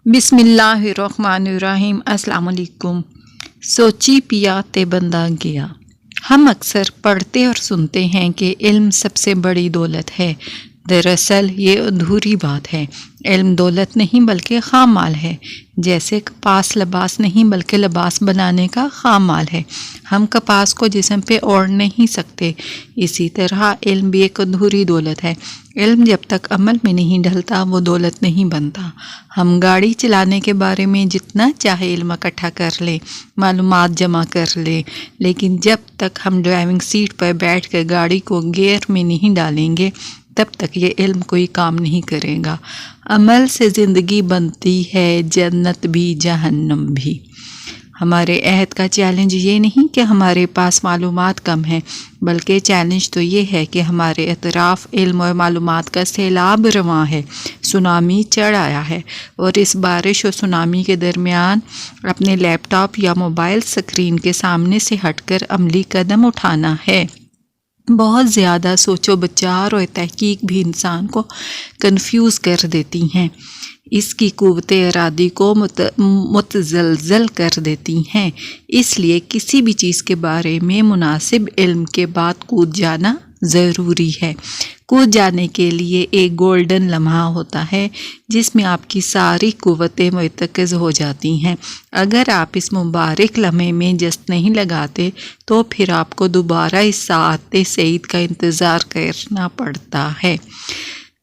बिस्मिल्लाहिर्रहमानिर्रहीम। अस्सलाम वालेकुम। सोची पिया ते बंदा गया। हम अक्सर पढ़ते और सुनते हैं कि इल्म सबसे बड़ी दौलत है। दरअसल ये अधूरी बात है। इल्म दौलत नहीं बल्कि खाम माल है। जैसे कपास लिबास नहीं बल्कि लिबास बनाने का खाम माल है। हम कपास को जिस्म पे ओढ़ नहीं सकते, इसी तरह इल्म भी एक अधूरी दौलत है। इल्म जब तक अमल में नहीं ढलता वो दौलत नहीं बनता। हम गाड़ी चलाने के बारे में जितना चाहे इल्म इकट्ठा कर ले, मालूमात जमा कर ले, लेकिन जब तक हम ड्राइविंग सीट पर बैठ कर गाड़ी को गियर में नहीं डालेंगे तब तक ये इल्म कोई काम नहीं करेगा। अमल से ज़िंदगी बनती है, जन्नत भी जहन्नम भी। हमारे अहद का चैलेंज ये नहीं कि हमारे पास मालूमात कम है, बल्कि चैलेंज तो ये है कि हमारे अतराफ़ इल्म और मालूमात का सैलाब रवां है, सुनामी चढ़ आया है, और इस बारिश और सुनामी के दरमियान अपने लैपटॉप या मोबाइल स्क्रीन के सामने से हटकर अमली कदम उठाना है। बहुत ज़्यादा सोचो विचार और तहकीक भी इंसान को कंफ्यूज कर देती हैं, इसकी क़ुव्वते इरादी को मुतज़लज़ल कर देती हैं। इसलिए किसी भी चीज़ के बारे में मुनासिब इल्म के बाद कूद जाना ज़रूरी है। कूद जाने के लिए एक गोल्डन लम्हा होता है जिसमें आपकी सारी क़ुव्वतें मुर्तकज़ हो जाती हैं। अगर आप इस मुबारक लम्हे में जस्त नहीं लगाते तो फिर आपको दोबारा इस साअते सईद का इंतज़ार करना पड़ता है।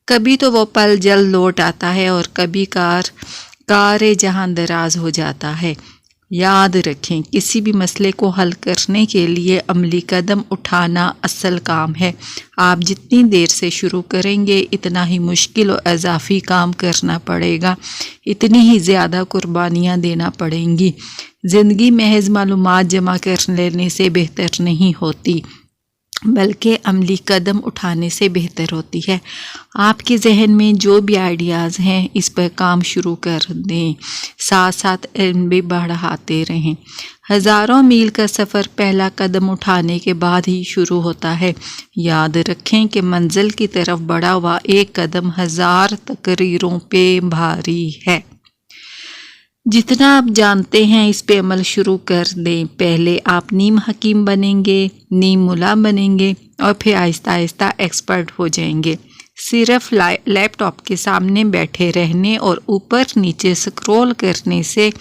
कभी तो वो पल जल्द लौट आता है और कभी कार जहां दराज हो जाता है। याद रखें, किसी भी मसले को हल करने के लिए अमली कदम उठाना असल काम है। आप जितनी देर से शुरू करेंगे इतना ही मुश्किल और इजाफी काम करना पड़ेगा, इतनी ही ज़्यादा कुर्बानियाँ देना पड़ेंगी। ज़िंदगी महज मालूमात जमा कर लेने से बेहतर नहीं होती, बल्कि अमली कदम उठाने से बेहतर होती है। आपके जहन में जो भी आइडियाज़ हैं इस पर काम शुरू कर दें, साथ साथ इल्म भी बढ़ाते रहें। हज़ारों मील का सफ़र पहला कदम उठाने के बाद ही शुरू होता है। याद रखें कि मंजिल की तरफ बढ़ा हुआ एक कदम 1000 तकरीरों पे भारी है। जितना आप जानते हैं इस पे अमल शुरू कर दें। पहले आप नीम हकीम बनेंगे, नीम मुला बनेंगे और फिर आहिस्ता आहिस्ता एक्सपर्ट हो जाएंगे। सिर्फ लैपटॉप के सामने बैठे रहने और ऊपर नीचे स्क्रॉल करने से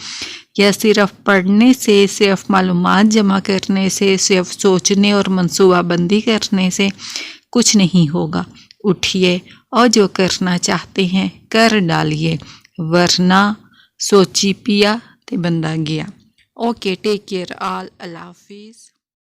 या सिर्फ पढ़ने से, सिर्फ मालूमात जमा करने से, सिर्फ सोचने और मंसूबाबंदी करने से कुछ नहीं होगा। उठिए और जो करना चाहते हैं कर डालिए, वरना सोची पिया ते बंदा गया। ओके, टेक केयर ऑल, अल्लाह हाफिज़।